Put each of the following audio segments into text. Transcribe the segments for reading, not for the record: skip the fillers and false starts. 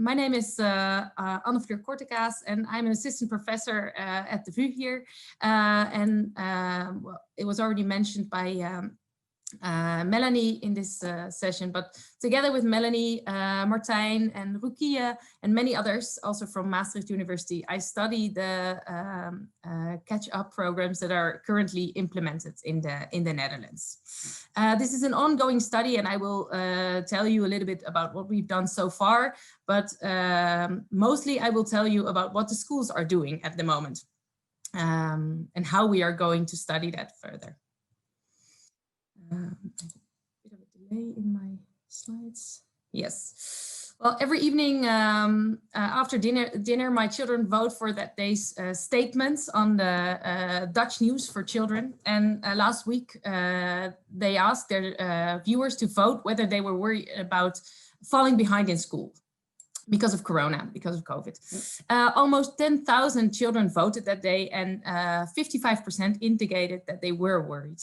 My name is Anne Fleur Kortekaas, and I'm an assistant professor at the VU here. Well, it was already mentioned by Melanie in this session, but together with Melanie, Martijn and Rukia and many others also from Maastricht University, I study the catch-up programs that are currently implemented in the Netherlands. This is an ongoing study, and I will tell you a little bit about what we've done so far, but mostly I will tell you about what the schools are doing at the moment and how we are going to study that further. A bit of a delay in my slides. Yes. Well, every evening after dinner, my children vote for that day's statements on the Dutch news for children. And last week, they asked their viewers to vote whether they were worried about falling behind in school because of Corona, because of COVID. Almost 10,000 children voted that day, and 55% indicated that they were worried.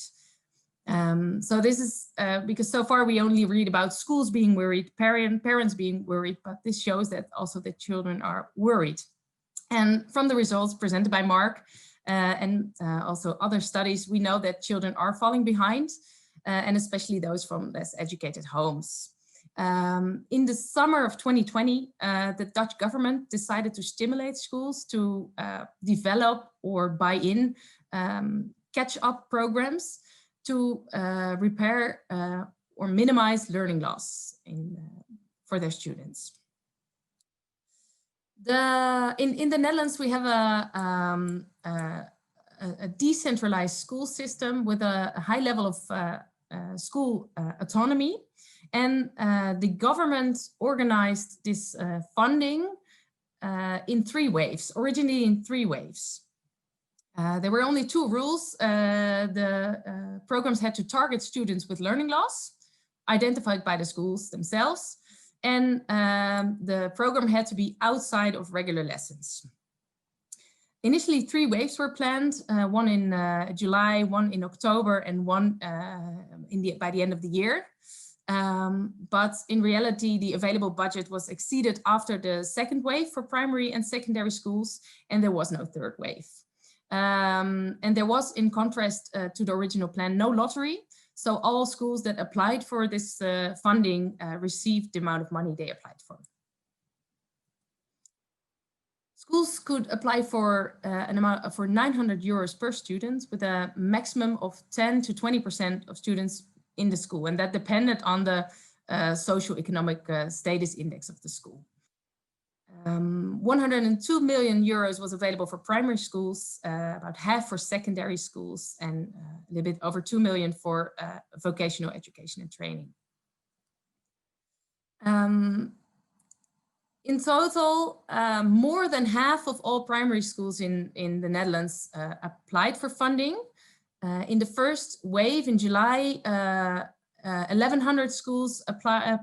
So this is because so far we only read about schools being worried, parents being worried, but this shows that also the children are worried. And from the results presented by Mark and also other studies, we know that children are falling behind, and especially those from less educated homes. In the summer of 2020, the Dutch government decided to stimulate schools to develop or buy in catch-up programs to repair or minimize learning loss for their students. In the Netherlands, we have a decentralized school system with a high level of school autonomy. And the government organized this funding in 3 waves, originally in 3 waves. There were only 2 rules. The programs had to target students with learning loss, identified by the schools themselves, and the program had to be outside of regular lessons. Initially, 3 waves were planned, one in July, one in October, and one by the end of the year. But in reality, the available budget was exceeded after the 2nd wave for primary and secondary schools, and there was no 3rd wave. And there was, in contrast to the original plan, no lottery. So all schools that applied for this funding received the amount of money they applied for. Schools could apply for an amount for 900 euros per student, with a maximum of 10 to 20% of students in the school, and that depended on the socioeconomic status index of the school. 102 million euros was available for primary schools, about half for secondary schools, and a little bit over 2 million for vocational education and training. In total, more than half of all primary schools in the Netherlands applied for funding. In the first wave in July, 1,100 schools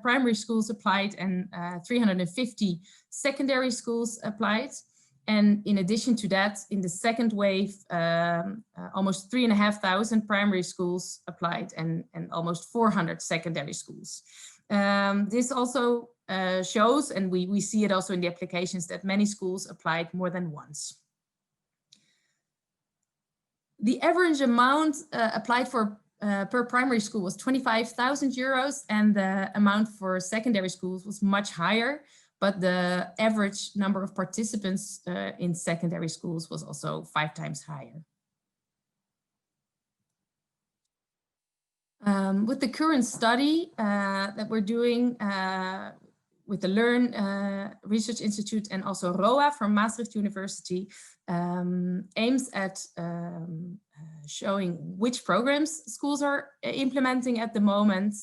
primary schools applied, and 350 secondary schools applied. And in addition to that, in the 2nd wave, almost 3,500 primary schools applied, and almost 400 secondary schools. This also shows, and we see it also in the applications, that many schools applied more than once. The average amount applied for per primary school was 25,000 euros, and the amount for secondary schools was much higher, but the average number of participants in secondary schools was also 5 times higher. With the current study that we're doing with the Learn Research Institute and also ROA from Maastricht University, aims at showing which programs schools are implementing at the moment,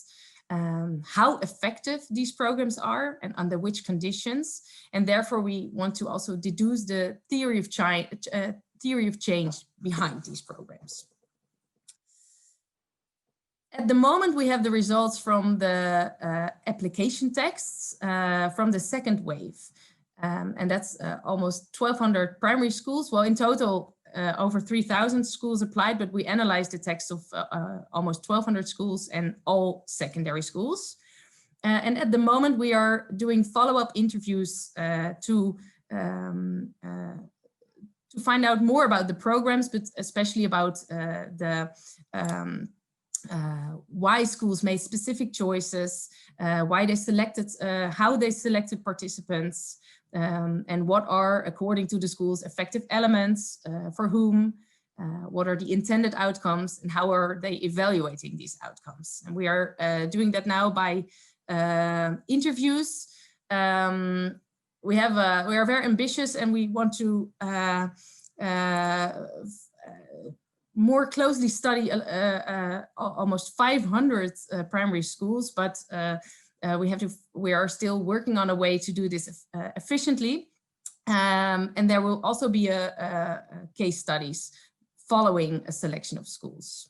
how effective these programs are and under which conditions. And therefore we want to also deduce the theory of change behind these programs. At the moment, we have the results from the application texts from the 2nd wave. And that's almost 1,200 primary schools. Well, in total, over 3,000 schools applied, but we analyzed the text of almost 1,200 schools and all secondary schools. And at the moment, we are doing follow-up interviews to find out more about the programs, but especially about why schools made specific choices, why they selected, how they selected participants, and what are, according to the schools, effective elements, for whom, what are the intended outcomes, and how are they evaluating these outcomes. And we are doing that now by interviews. We are very ambitious, and we want to more closely study almost 500 primary schools, but we are still working on a way to do this efficiently. And there will also be a case studies following a selection of schools.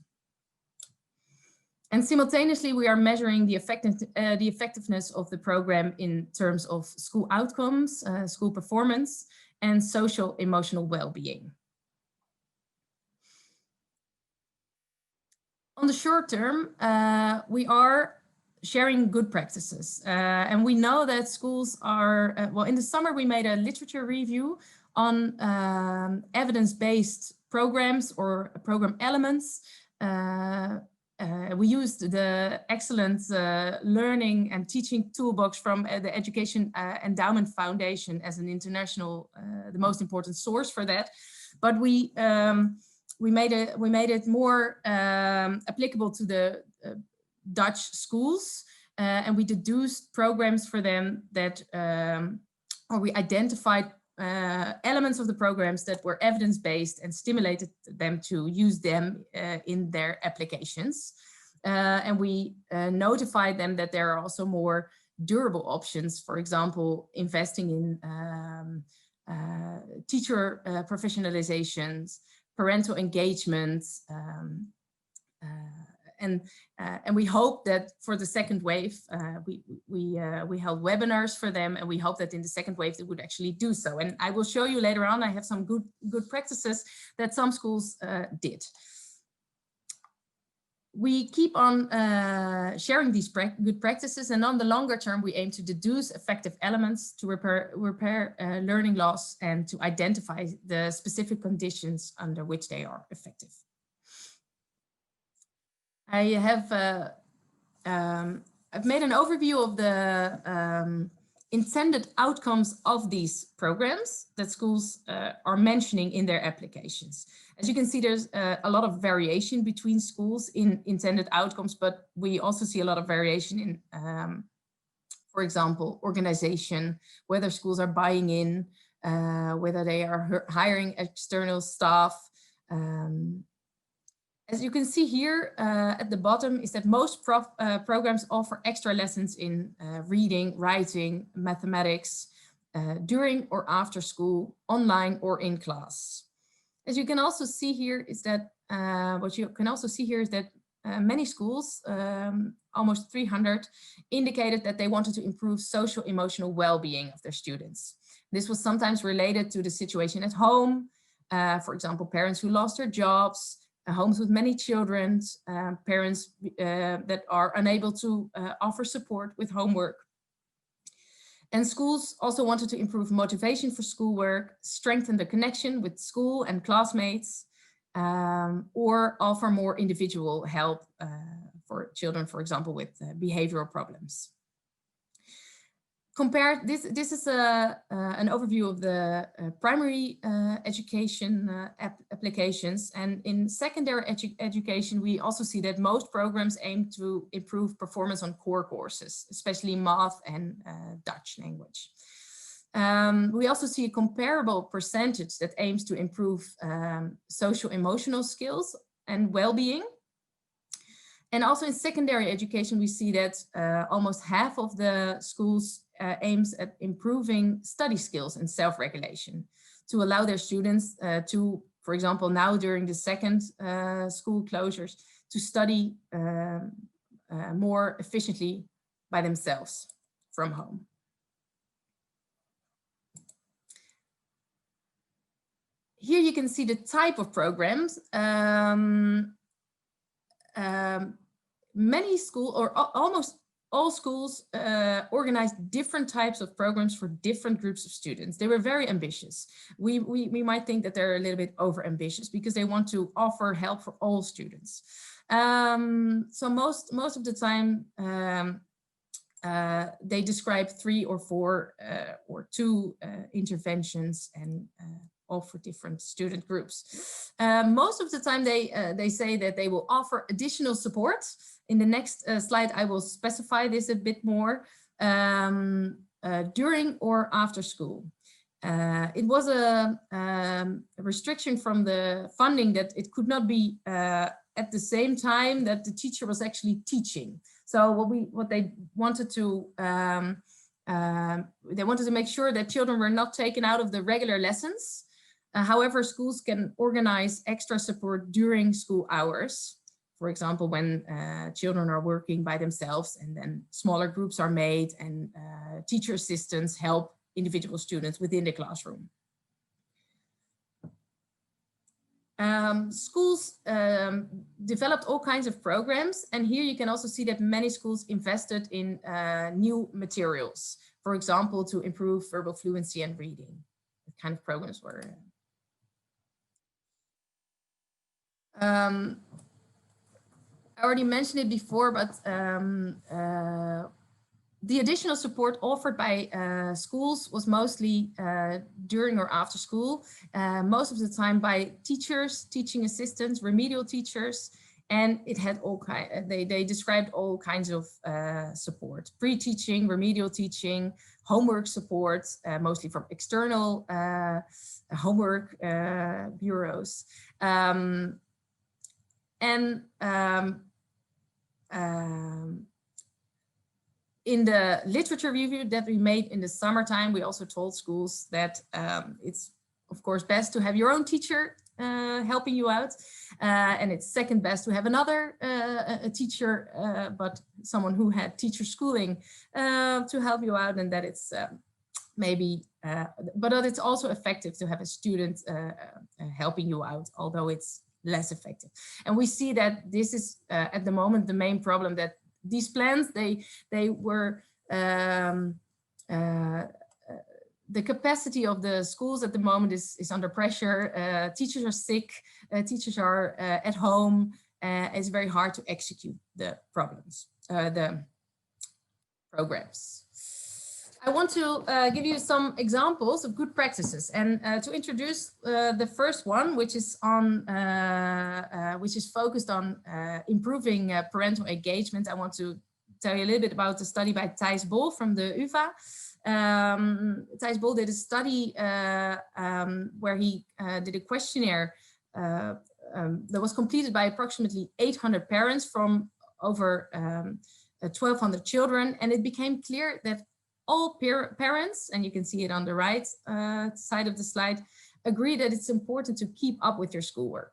And simultaneously, we are measuring the effectiveness of the program in terms of school outcomes, school performance, and social emotional well-being. On the short term, we are sharing good practices. And we know that schools are, well, in the summer, we made a literature review on evidence-based programs or program elements. We used the excellent learning and teaching toolbox from the Education Endowment Foundation as an international, the most important source for that. But we made it more applicable to the Dutch schools, and we deduced programs for them that, or we identified elements of the programs that were evidence-based and stimulated them to use them in their applications. And we notified them that there are also more durable options, for example, investing in teacher professionalizations, parental engagement, and we hope that for the second wave, we held webinars for them, and we hope that in the second wave they would actually do so. And I will show you later on. I have some good practices that some schools did. We keep on sharing these good practices, and on the longer term, we aim to deduce effective elements to repair learning loss and to identify the specific conditions under which they are effective. I have I've made an overview of the intended outcomes of these programs that schools are mentioning in their applications. As you can see, there's a lot of variation between schools in intended outcomes, but we also see a lot of variation in, for example, organization, whether schools are buying in, whether they are hiring external staff. As you can see here at the bottom is that most programs offer extra lessons in reading, writing, mathematics during or after school, online or in class. As you can also see here is that many schools, almost 300, indicated that they wanted to improve social emotional well-being of their students. This was sometimes related to the situation at home, for example, parents who lost their jobs, homes with many children, parents that are unable to offer support with homework. And schools also wanted to improve motivation for schoolwork, strengthen the connection with school and classmates, or offer more individual help for children, for example, with behavioral problems. This is an overview of the primary education applications, and in secondary education we also see that most programs aim to improve performance on core courses, especially math and Dutch language. We also see a comparable percentage that aims to improve social emotional skills and well-being. And also in secondary education, we see that almost half of the schools aims at improving study skills and self-regulation to allow their students to, for example, now during the second school closures, to study more efficiently by themselves from home. Here you can see the type of programs. Many schools, or almost all schools organized different types of programs for different groups of students. They were very ambitious. We might think that they're a little bit over ambitious because they want to offer help for all students. So most of the time they describe 3 or 4 or 2 interventions and all for different student groups. Most of the time they say that they will offer additional support. In the next slide, I will specify this a bit more, during or after school. It was a restriction from the funding that it could not be at the same time that the teacher was actually teaching. So what they wanted to make sure that children were not taken out of the regular lessons. However, schools can organize extra support during school hours. For example, when children are working by themselves and then smaller groups are made and teacher assistants help individual students within the classroom. Schools developed all kinds of programs, and here you can also see that many schools invested in new materials, for example, to improve verbal fluency and reading. What kind of programs were I already mentioned it before, but the additional support offered by schools was mostly during or after school, most of the time by teachers, teaching assistants, remedial teachers, and it had all kinds. They described all kinds of support: pre-teaching, remedial teaching, homework support, mostly from external homework bureaus, in the literature review that we made in the summertime, we also told schools that it's, of course, best to have your own teacher helping you out. And it's second best to have another a teacher, but someone who had teacher schooling to help you out. And that it's but that it's also effective to have a student helping you out, although it's less effective. And we see that this is at the moment the main problem, that these plans, they were the capacity of the schools at the moment is under pressure. Teachers are sick, teachers are at home. It's very hard to execute the the programs. I want to give you some examples of good practices, and to introduce the first one, which is focused on improving parental engagement. I want to tell you a little bit about the study by Thijs Bol from the UvA. Thijs Bol did a study where he did a questionnaire that was completed by approximately 800 parents from over 1,200 children, and it became clear that all parents, and you can see it on the right side of the slide, agree that it's important to keep up with your schoolwork,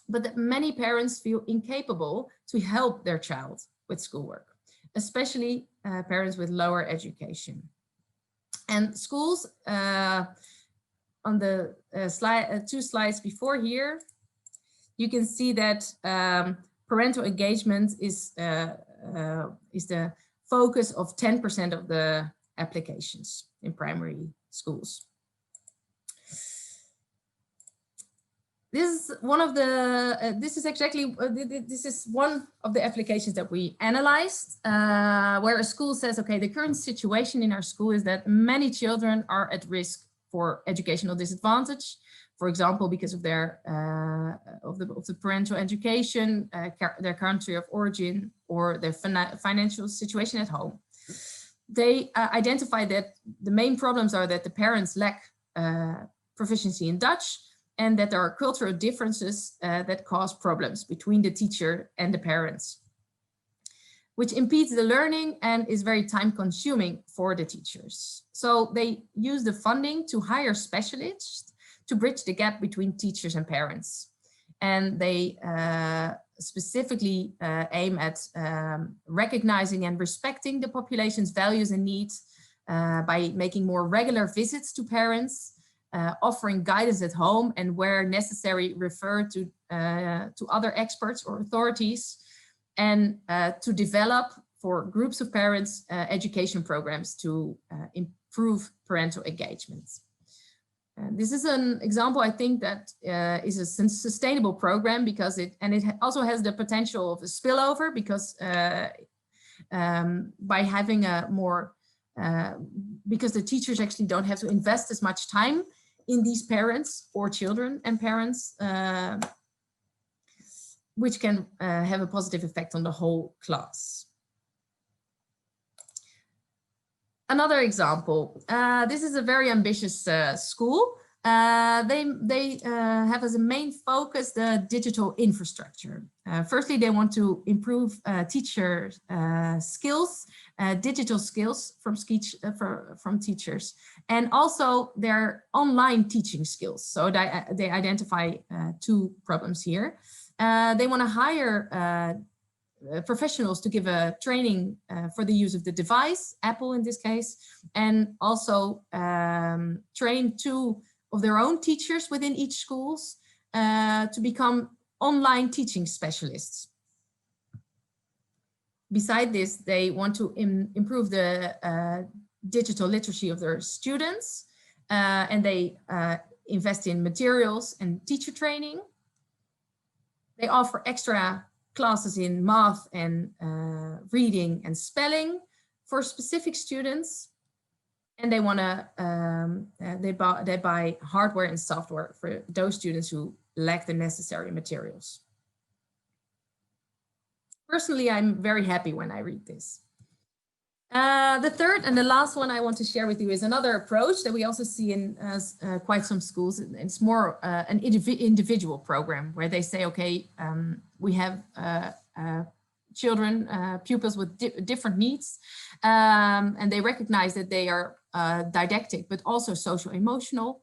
but that many parents feel incapable to help their child with schoolwork, especially parents with lower education. And schools, on the slide, 2 slides before here, you can see that parental engagement is the focus of 10% of the applications in primary schools. This is one of the, this is one of the applications that we analyzed, where a school says, okay, the current situation in our school is that many children are at risk for educational disadvantage, for example, because of their of the parental education, their country of origin, or their financial situation at home. They identify that the main problems are that the parents lack proficiency in Dutch, and that there are cultural differences that cause problems between the teacher and the parents, which impedes the learning and is very time consuming for the teachers. So they use the funding to hire specialists to bridge the gap between teachers and parents. And they specifically aim at recognizing and respecting the population's values and needs by making more regular visits to parents, offering guidance at home, and where necessary refer to other experts or authorities, and to develop for groups of parents education programs to improve parental engagement. This is an example, I think, that is a sustainable program because it also has the potential of a spillover, because by having a more, because the teachers actually don't have to invest as much time in these parents or children and parents, which can have a positive effect on the whole class. Another example, this is a very ambitious school. They have as a main focus the digital infrastructure. Firstly, they want to improve teacher skills, digital skills from teachers, and also their online teaching skills. So they identify two problems here. They want to hire professionals to give a training for the use of the device, Apple in this case, and also train 2 of their own teachers within each schools to become online teaching specialists. Beside this, they want to improve the digital literacy of their students, and they invest in materials and teacher training. They offer extra classes in math and reading and spelling for specific students, and they want to they buy hardware and software for those students who lack the necessary materials. Personally, I'm very happy when I read this. The third and the last one I want to share with you is another approach that we also see in quite some schools. It's more an individual program where they say, okay, we have children, pupils with different needs, and they recognize that they are didactic, but also social emotional,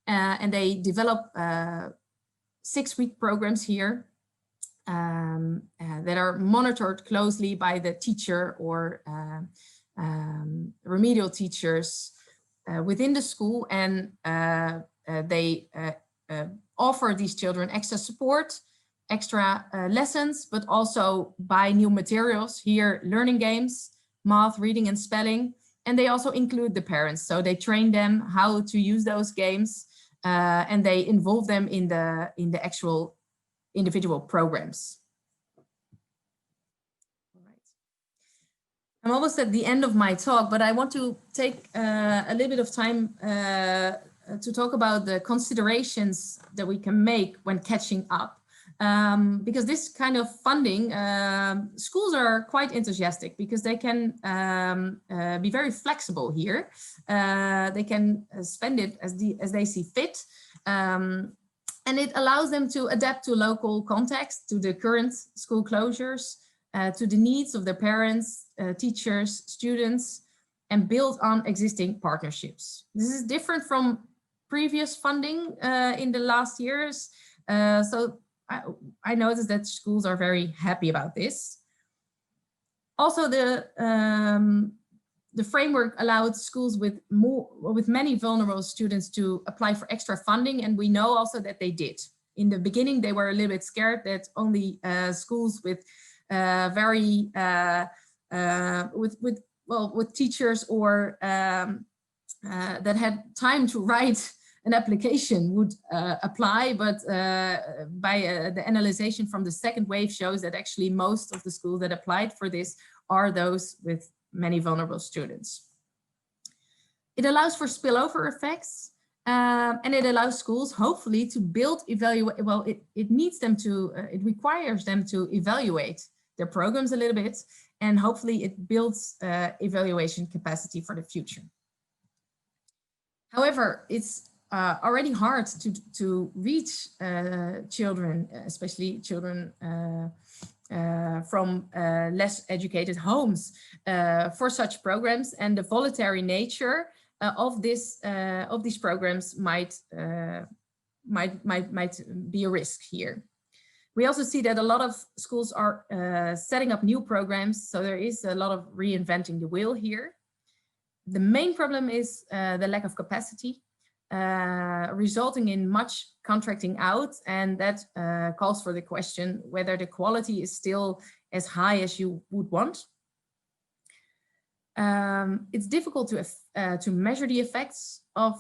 and they develop 6-week programs here that are monitored closely by the teacher or remedial teachers within the school, and they offer these children extra support, extra lessons, but also buy new materials here, learning games, math, reading and spelling, and they also include the parents. So they train them how to use those games, and they involve them in the actual individual programs. All right. I'm almost at the end of my talk, but I want to take a little bit of time to talk about the considerations that we can make when catching up. Because this kind of funding, schools are quite enthusiastic because they can be very flexible here. They can spend it as they see fit. And it allows them to adapt to local context, to the current school closures, to the needs of their parents, teachers, students, and build on existing partnerships. This is different from previous funding in the last years. So I noticed that schools are very happy about this. Also, the framework allowed schools with many vulnerable students to apply for extra funding, and we know also that they did. In the beginning, they were a little bit scared that only schools with with teachers or that had time to write an application would apply, but the analysis from the second wave shows that actually most of the schools that applied for this are those with many vulnerable students. It allows for spillover effects, and it allows schools hopefully to build, evaluate, well, it needs them to, it requires them to evaluate their programs a little bit, and hopefully it builds evaluation capacity for the future. However, it's already hard to reach children, especially children from less educated homes for such programs, and the voluntary nature of these programs might be a risk here. We also see that a lot of schools are setting up new programs, so there is a lot of reinventing the wheel here. The main problem is the lack of capacity, resulting in much contracting out, and that calls for the question whether the quality is still as high as you would want. It's difficult to measure the effects of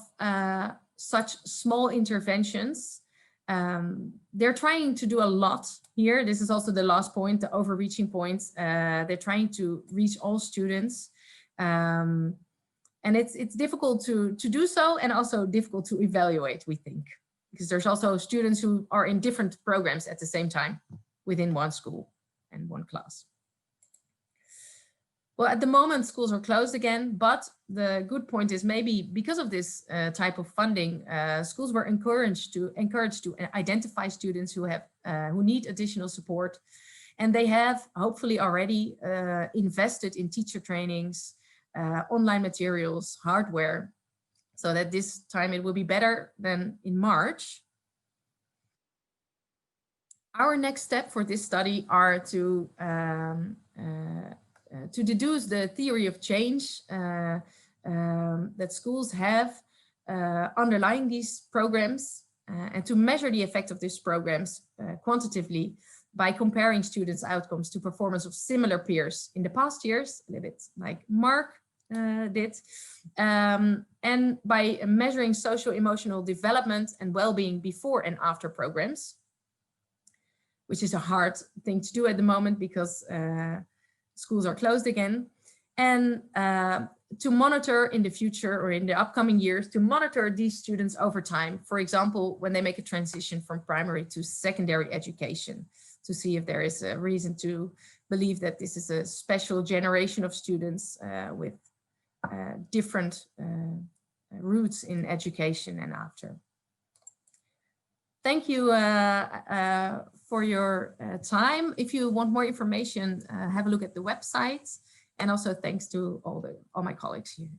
such small interventions. They're trying to do a lot here. This is also the last point, the overreaching point. They're trying to reach all students. And it's difficult to do so, and also difficult to evaluate, we think, because there's also students who are in different programs at the same time within one school and one class. Well, at the moment, schools are closed again, but the good point is maybe because of this type of funding, schools were encouraged to identify students who have who need additional support, and they have hopefully already invested in teacher trainings, online materials, hardware, so that this time it will be better than in March. Our next step for this study are to deduce the theory of change that schools have underlying these programs, and to measure the effect of these programs quantitatively by comparing students' outcomes to performance of similar peers in the past years, a little bit like Mark did, and by measuring socio-emotional development and well-being before and after programs, which is a hard thing to do at the moment because schools are closed again, and to monitor in the future or in the upcoming years, to monitor these students over time, for example, when they make a transition from primary to secondary education, to see if there is a reason to believe that this is a special generation of students with different routes in education and after. Thank you for your time. If you want more information, have a look at the website, and also thanks to all my colleagues here.